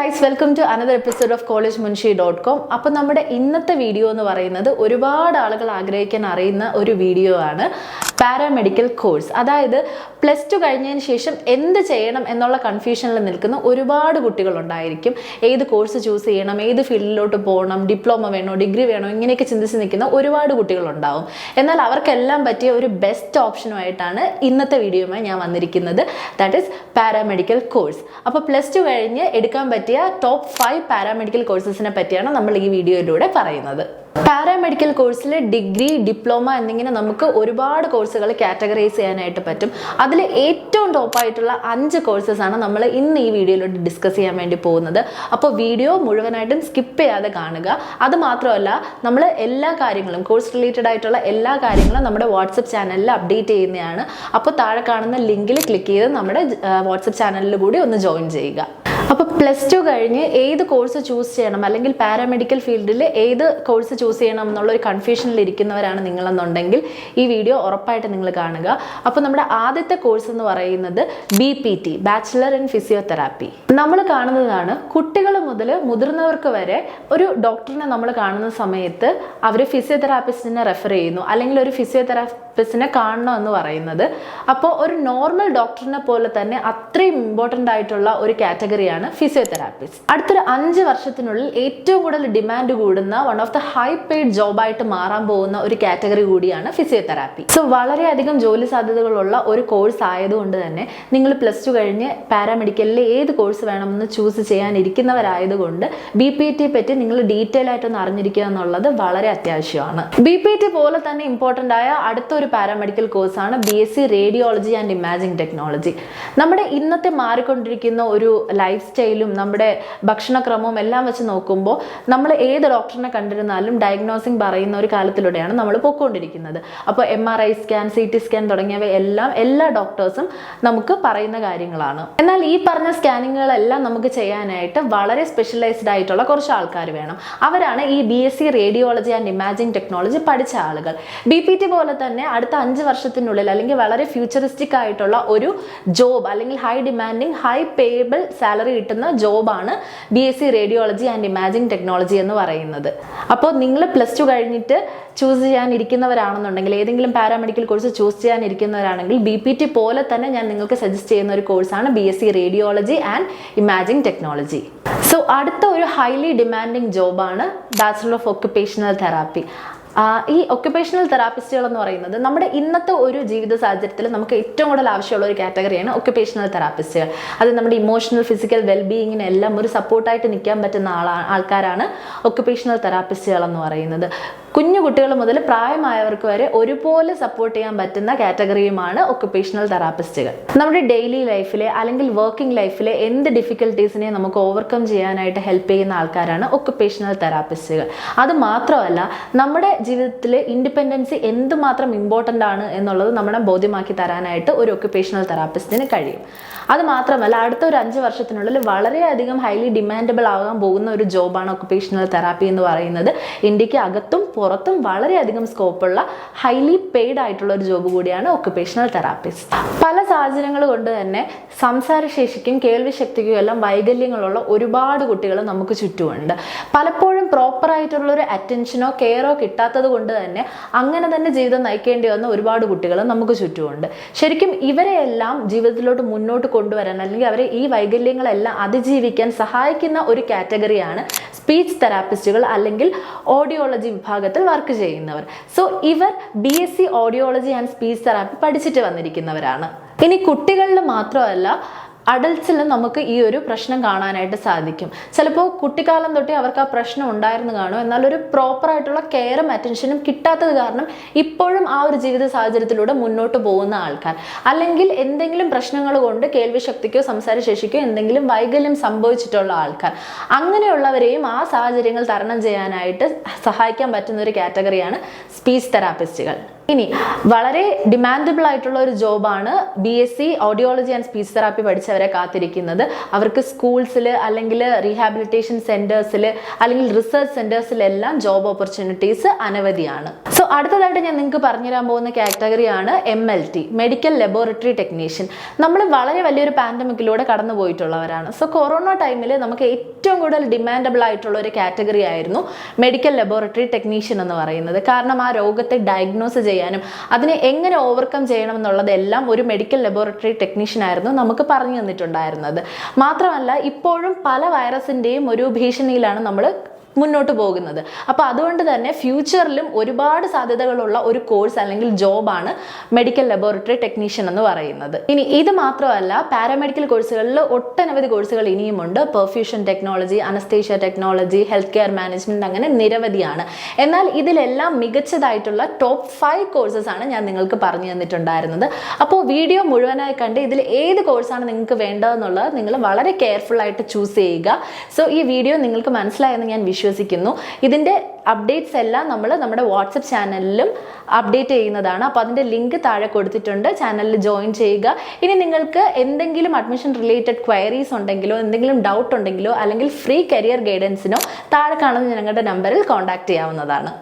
guys, welcome to another episode of collegemunshi.com. അപ്പോൾ നമ്മുടെ ഇന്നത്തെ വീഡിയോ എന്ന് പറയുന്നത് ഒരുപാട് ആളുകൾ ആഗ്രഹിക്കാൻ അറിയുന്ന ഒരു വീഡിയോ ആണ്. പാരാമെഡിക്കൽ കോഴ്സ്, അതായത് പ്ലസ് ടു കഴിഞ്ഞതിന് ശേഷം എന്ത് ചെയ്യണം എന്നുള്ള കൺഫ്യൂഷനിൽ നിൽക്കുന്ന ഒരുപാട് കുട്ടികളുണ്ടായിരിക്കും. ഏത് കോഴ്സ് ചൂസ് ചെയ്യണം, ഏത് ഫീൽഡിലോട്ട് പോകണം, ഡിപ്ലോമ വേണോ, ഡിഗ്രി വേണോ, ഇങ്ങനെയൊക്കെ ചിന്തിച്ച് നിൽക്കുന്ന ഒരുപാട് കുട്ടികളുണ്ടാവും. എന്നാൽ അവർക്കെല്ലാം പറ്റിയ ഒരു ബെസ്റ്റ് ഓപ്ഷനുമായിട്ടാണ് ഇന്നത്തെ വീഡിയോയുമായി ഞാൻ വന്നിരിക്കുന്നത്. That is paramedical course. അപ്പോൾ പ്ലസ് ടു കഴിഞ്ഞ് എടുക്കാൻ പറ്റിയ ടോപ്പ് 5 പാരാമെഡിക്കൽ കോഴ്സസിനെ പറ്റിയാണ് നമ്മൾ ഈ വീഡിയോയിലൂടെ പറയുന്നത്. പാരാമെഡിക്കൽ കോഴ്സിൽ ഡിഗ്രി, ഡിപ്ലോമ എന്നിങ്ങനെ നമുക്ക് ഒരുപാട് കോഴ്സുകൾ കാറ്റഗറൈസ് ചെയ്യാനായിട്ട് പറ്റും. അതിൽ ഏറ്റവും ടോപ്പായിട്ടുള്ള 5 കോഴ്സസ് ആണ് നമ്മൾ ഇന്ന് ഈ വീഡിയോയിലോട്ട് ഡിസ്കസ് ചെയ്യാൻ വേണ്ടി പോകുന്നത്. അപ്പോൾ വീഡിയോ മുഴുവനായിട്ടും സ്കിപ്പ് ചെയ്യാതെ കാണുക. അത് മാത്രമല്ല, നമ്മൾ എല്ലാ കാര്യങ്ങളും, കോഴ്സ് റിലേറ്റഡ് ആയിട്ടുള്ള എല്ലാ കാര്യങ്ങളും നമ്മുടെ വാട്സപ്പ് ചാനലിൽ അപ്ഡേറ്റ് ചെയ്യുന്നതാണ്. അപ്പോൾ താഴെ കാണുന്ന ലിങ്കിൽ ക്ലിക്ക് ചെയ്ത് നമ്മുടെ വാട്സപ്പ് ചാനലിൽ കൂടി ഒന്ന് ജോയിൻ ചെയ്യുക. അപ്പോൾ പ്ലസ് ടു കഴിഞ്ഞ് ഏത് കോഴ്സ് ചൂസ് ചെയ്യണം, അല്ലെങ്കിൽ പാരാമെഡിക്കൽ ഫീൽഡിൽ ഏത് കോഴ്സ് ചൂസ് ചെയ്യണം എന്നുള്ള ഒരു കൺഫ്യൂഷനിൽ ഇരിക്കുന്നവരാണ് നിങ്ങളെന്നുണ്ടെങ്കിൽ ഈ വീഡിയോ ഉറപ്പായിട്ട് നിങ്ങൾ കാണുക. അപ്പോൾ നമ്മുടെ ആദ്യത്തെ കോഴ്സ് എന്ന് പറയുന്നത് BPT, ബാച്ചിലർ ഇൻ ഫിസിയോതെറാപ്പി. നമ്മൾ കാണുന്നതാണ് കുട്ടികൾ മുതൽ മുതിർന്നവർക്ക് വരെ ഒരു ഡോക്ടറിനെ നമ്മൾ കാണുന്ന സമയത്ത് അവർ ഫിസിയോതെറാപ്പിസ്റ്റിനെ റെഫർ ചെയ്യുന്നു, അല്ലെങ്കിൽ ഒരു ഫിസിയോതെറാപ്പിസ്റ്റിനെ കാണണം എന്ന് പറയുന്നത്. അപ്പോൾ ഒരു നോർമൽ ഡോക്ടറിനെ പോലെ തന്നെ അത്രയും ഇമ്പോർട്ടൻ്റ് ആയിട്ടുള്ള ഒരു കാറ്റഗറിയാണ് ഫിസിയോതെറാപ്പിസ്റ്റ്. അടുത്തൊരു 5 വർഷത്തിനുള്ളിൽ ഏറ്റവും കൂടുതൽ ഡിമാൻഡ് കൂടുന്ന one of the high paid ജോബായിട്ട് മാറാൻ പോകുന്ന ഒരു കാറ്റഗറി കൂടിയാണ് ഫിസിയോതെറാപ്പി. സോ വളരെയധികം ജോലി സാധ്യതകളുള്ള ഒരു കോഴ്സ് ആയതുകൊണ്ട് തന്നെ നിങ്ങൾ പ്ലസ് ടു കഴിഞ്ഞ് പാരാമെഡിക്കലിൽ ഏത് കോഴ്സ് വേണമെന്ന് ചൂസ് ചെയ്യാനിരിക്കുന്നവരായതുകൊണ്ട് BPT പറ്റി നിങ്ങൾ ഡീറ്റെയിൽ ആയിട്ടൊന്ന് അറിഞ്ഞിരിക്കുക എന്നുള്ളത് വളരെ അത്യാവശ്യമാണ്. BPT പോലെ തന്നെ ഇമ്പോർട്ടൻ്റ് ആയ അടുത്തൊരു പാരാമെഡിക്കൽ കോഴ്സാണ് BSc radiology and imaging technology. നമ്മുടെ ഇന്നത്തെ മാറിക്കൊണ്ടിരിക്കുന്ന ഒരു ലൈഫ് സ്റ്റൈലും നമ്മുടെ ഭക്ഷണക്രമവും എല്ലാം വെച്ച് നോക്കുമ്പോൾ നമ്മൾ ഏത് ഡോക്ടറിനെ കണ്ടിരുന്നാലും ഡയഗ്നോസിങ് പറയുന്ന ഒരു കാലത്തിലൂടെയാണ് നമ്മൾ പോയിക്കൊണ്ടിരിക്കുന്നത്. അപ്പോൾ MRI സ്കാൻ, CT സ്കാൻ തുടങ്ങിയവയെല്ലാം എല്ലാ ഡോക്ടേഴ്സും നമുക്ക് പറയുന്ന കാര്യങ്ങളാണ്. എന്നാൽ ഈ പറഞ്ഞ സ്കാനിങ്ങുകളെല്ലാം നമുക്ക് ചെയ്യാനായിട്ട് വളരെ സ്പെഷ്യലൈസ്ഡ് ആയിട്ടുള്ള കുറച്ച് ആൾക്കാർ വേണം. അവരാണ് ഈ BSc radiology and imaging technology പഠിച്ച ആളുകൾ. BPT പോലെ തന്നെ അടുത്ത 5 വർഷത്തിനുള്ളിൽ അല്ലെങ്കിൽ വളരെ ഫ്യൂച്ചറിസ്റ്റിക് ആയിട്ടുള്ള ഒരു ജോബ്, അല്ലെങ്കിൽ high demanding, high payable salary കിട്ടുന്ന ജോബാണ് BSc radiology and imaging technology എന്ന് പറയുന്നത്. അപ്പോൾ നിങ്ങൾ പ്ലസ് ടു കഴിഞ്ഞിട്ട് ചൂസ് ചെയ്യാനിരിക്കുന്നവരാണെന്നുണ്ടെങ്കിൽ, ഏതെങ്കിലും പാരാമെഡിക്കൽ കോഴ്സ് ചൂസ് ചെയ്യാനിരിക്കുന്നവരാണെങ്കിൽ BPT പോലെ തന്നെ ഞാൻ നിങ്ങൾക്ക് സജസ്റ്റ് ചെയ്യുന്ന ഒരു കോഴ്സാണ് BSc radiology and imaging technology. So അടുത്ത ഒരു ഹൈലി ഡിമാൻഡിങ് ജോബാണ് ബാച്ചിലർ ഓഫ് ഒക്യുപേഷണൽ തെറാപ്പി. ഈ ഒക്യുപേഷണൽ തെറാപ്പിസ്റ്റുകൾ എന്ന് പറയുന്നത് നമ്മുടെ ഇന്നത്തെ ഒരു ജീവിത സാഹചര്യത്തിൽ നമുക്ക് ഏറ്റവും കൂടുതൽ ആവശ്യമുള്ള ഒരു കാറ്റഗറിയാണ് ഒക്യുപേഷണൽ തെറാപ്പിസ്റ്റുകൾ. അത് നമ്മുടെ ഇമോഷണൽ, ഫിസിക്കൽ വെൽബീയിങ്ങിനെല്ലാം ഒരു സപ്പോർട്ടായിട്ട് നിൽക്കാൻ പറ്റുന്ന ആൾക്കാരാണ് ഒക്യുപേഷണൽ തെറാപ്പിസ്റ്റുകൾ എന്ന് പറയുന്നത്. കുഞ്ഞു കുട്ടികൾ മുതൽ പ്രായമായവർക്ക് വരെ ഒരുപോലെ സപ്പോർട്ട് ചെയ്യാൻ പറ്റുന്ന കാറ്റഗറിയുമാണ് ഒക്യുപേഷണൽ തെറാപ്പിസ്റ്റുകൾ. നമ്മുടെ ഡെയിലി ലൈഫിലെ അല്ലെങ്കിൽ വർക്കിംഗ് ലൈഫിലെ എന്ത് ഡിഫിക്കൽട്ടീസിനെ നമുക്ക് ഓവർകം ചെയ്യാനായിട്ട് ഹെൽപ്പ് ചെയ്യുന്ന ആൾക്കാരാണ് ഒക്യുപേഷണൽ തെറാപ്പിസ്റ്റുകൾ. അത് മാത്രമല്ല, നമ്മുടെ ജീവിതത്തിൽ ഇൻഡിപെൻഡൻസി എന്തുമാത്രം ഇമ്പോർട്ടൻ്റ് ആണ് എന്നുള്ളത് നമ്മളെ ബോധ്യമാക്കി തരാനായിട്ട് ഒരു ഒക്യുപേഷണൽ തെറാപ്പിസ്റ്റിന് കഴിയും. അത് മാത്രമല്ല, അടുത്ത ഒരു 5 വർഷത്തിനുള്ളിൽ വളരെയധികം ഹൈലി ഡിമാൻഡബിൾ ആകാൻ പോകുന്ന ഒരു ജോബാണ് ഒക്യുപേഷണൽ തെറാപ്പി എന്ന് പറയുന്നത്. ഇന്ത്യക്ക് അകത്തും പുറത്തും വളരെയധികം സ്കോപ്പുള്ള ഹൈലി പെയ്ഡ് ആയിട്ടുള്ള ഒരു ജോബ് കൂടിയാണ് ഒക്യുപേഷണൽ തെറാപ്പിസ്റ്റ്. പല സാഹചര്യങ്ങൾ കൊണ്ട് തന്നെ സംസാരശേഷിക്കും കേൾവി ശക്തിക്കും എല്ലാം വൈകല്യങ്ങളുള്ള ഒരുപാട് കുട്ടികൾ നമുക്ക് ചുറ്റുമുണ്ട്. പലപ്പോഴും പ്രോപ്പറായിട്ടുള്ള ഒരു അറ്റൻഷനോ കെയറോ കിട്ടാത്തത് കൊണ്ട് തന്നെ അങ്ങനെ തന്നെ ജീവിതം നയിക്കേണ്ടി വന്ന ഒരുപാട് കുട്ടികൾ നമുക്ക് ചുറ്റുമുണ്ട്. ശരിക്കും ഇവരെയെല്ലാം ജീവിതത്തിലോട്ട് മുന്നോട്ട് കൊണ്ടുവരാൻ, അല്ലെങ്കിൽ അവരെ ഈ വൈകല്യങ്ങളെല്ലാം അതിജീവിക്കാൻ സഹായിക്കുന്ന ഒരു കാറ്റഗറിയാണ് സ്പീച്ച് തെറാപ്പിസ്റ്റുകൾ, അല്ലെങ്കിൽ ഓഡിയോളജി വിഭാഗത്തിൽ വർക്ക് ചെയ്യുന്നവർ. സോ ഇവർ BSc audiology and speech therapy പഠിച്ചിട്ട് വന്നിരിക്കുന്നവരാണ്. ഇനി കുട്ടികളിൽ മാത്രമല്ല, അഡൽട്ട്സിലും നമുക്ക് ഈ ഒരു പ്രശ്നം കാണാനായിട്ട് സാധിക്കും. ചിലപ്പോൾ കുട്ടിക്കാലം തൊട്ടേ അവർക്ക് ആ പ്രശ്നം ഉണ്ടായിരുന്നു കാണും, എന്നാൽ ഒരു പ്രോപ്പറായിട്ടുള്ള കെയറും അറ്റൻഷനും കിട്ടാത്തത് കാരണം ഇപ്പോഴും ആ ഒരു ജീവിത സാഹചര്യത്തിലൂടെ മുന്നോട്ട് പോകുന്ന ആൾക്കാർ, അല്ലെങ്കിൽ എന്തെങ്കിലും പ്രശ്നങ്ങൾ കൊണ്ട് കേൾവി ശക്തിക്കോ സംസാരശേഷിക്കോ എന്തെങ്കിലും വൈകല്യം സംഭവിച്ചിട്ടുള്ള ആൾക്കാർ, അങ്ങനെയുള്ളവരെയും ആ സാഹചര്യങ്ങൾ തരണം ചെയ്യാനായിട്ട് സഹായിക്കാൻ പറ്റുന്ന ഒരു കാറ്റഗറിയാണ് സ്പീച്ച് തെറാപ്പിസ്റ്റുകൾ. ഇനി വളരെ ഡിമാൻഡബിൾ ആയിട്ടുള്ള ഒരു ജോബാണ് BSc audiology and speech therapy പഠിച്ചവരെ കാത്തിരിക്കുന്നത്. അവർക്ക് സ്കൂൾസിൽ അല്ലെങ്കിൽ റീഹാബിലിറ്റേഷൻ സെന്റേഴ്സിൽ അല്ലെങ്കിൽ റിസർച്ച് സെന്റേഴ്സിലെല്ലാം ജോബ് ഓപ്പർച്യൂണിറ്റീസ് അനവധിയാണ്. സോ അടുത്തതായിട്ട് ഞാൻ നിങ്ങൾക്ക് പറഞ്ഞുതരാൻ പോകുന്ന കാറ്റഗറിയാണ് MLT, മെഡിക്കൽ ലബോറട്ടറി ടെക്നീഷ്യൻ. നമ്മൾ വളരെ വലിയൊരു പാൻഡമിക്കിലൂടെ കടന്നു പോയിട്ടുള്ളവരാണ്. സോ കൊറോണ ടൈമിൽ നമുക്ക് ഏറ്റവും കൂടുതൽ ഡിമാൻഡബിൾ ആയിട്ടുള്ള ഒരു കാറ്റഗറി ആയിരുന്നു മെഡിക്കൽ ലബോറട്ടറി ടെക്നീഷ്യൻ എന്ന് പറയുന്നത്. കാരണം ആ രോഗത്തെ ഡയഗ്നോസ് ചെയ്യാനും അതിനെ എങ്ങനെ ഓവർകം ചെയ്യണം എന്നുള്ളതെല്ലാം ഒരു മെഡിക്കൽ ലബോറട്ടറി ടെക്നീഷ്യൻ ആയിരുന്നു നമുക്ക് പറഞ്ഞു തന്നിട്ടുണ്ടായിരുന്നത്. മാത്രമല്ല ഇപ്പോഴും പല വൈറസിൻ്റെയും ഒരു ഭീഷണിയിലാണ് നമ്മൾ മുന്നോട്ട് പോകുന്നത്. അപ്പോൾ അതുകൊണ്ട് തന്നെ ഫ്യൂച്ചറിലും ഒരുപാട് സാധ്യതകളുള്ള ഒരു കോഴ്സ് അല്ലെങ്കിൽ ജോബാണ് മെഡിക്കൽ ലബോറട്ടറി ടെക്നീഷ്യൻ എന്ന് പറയുന്നത്. ഇനി ഇത് മാത്രമല്ല, പാരാമെഡിക്കൽ കോഴ്സുകളിൽ ഒട്ടനവധി കോഴ്സുകൾ ഇനിയുമുണ്ട്. Perfusion technology, anaesthesia technology, health care management, അങ്ങനെ നിരവധിയാണ്. എന്നാൽ ഇതിലെല്ലാം മികച്ചതായിട്ടുള്ള ടോപ്പ് 5 കോഴ്സസ് ആണ് ഞാൻ നിങ്ങൾക്ക് പറഞ്ഞു തന്നിട്ടുണ്ടായിരുന്നത്. അപ്പോൾ വീഡിയോ മുഴുവനായി കണ്ട് ഇതിൽ ഏത് കോഴ്സാണ് നിങ്ങൾക്ക് വേണ്ടതെന്നുള്ളത് നിങ്ങൾ വളരെ കെയർഫുൾ ആയിട്ട് ചൂസ് ചെയ്യുക. സോ ഈ വീഡിയോ നിങ്ങൾക്ക് മനസ്സിലായെന്ന് ഞാൻ വിശ്വസിക്കുന്നു. ഇതിൻ്റെ അപ്ഡേറ്റ്സ് എല്ലാം നമ്മൾ നമ്മുടെ വാട്സപ്പ് ചാനലിലും അപ്ഡേറ്റ് ചെയ്യുന്നതാണ്. അപ്പോൾ അതിൻ്റെ ലിങ്ക് താഴെ കൊടുത്തിട്ടുണ്ട്, ചാനലിൽ ജോയിൻ ചെയ്യുക. ഇനി നിങ്ങൾക്ക് എന്തെങ്കിലും അഡ്മിഷൻ റിലേറ്റഡ് ക്വയറീസ് ഉണ്ടെങ്കിലോ എന്തെങ്കിലും ഡൗട്ട് ഉണ്ടെങ്കിലോ അല്ലെങ്കിൽ ഫ്രീ കരിയർ ഗൈഡൻസിനോ താഴെ കാണുന്ന ഞങ്ങളുടെ നമ്പറിൽ കോൺടാക്ട് ചെയ്യാവുന്നതാണ്.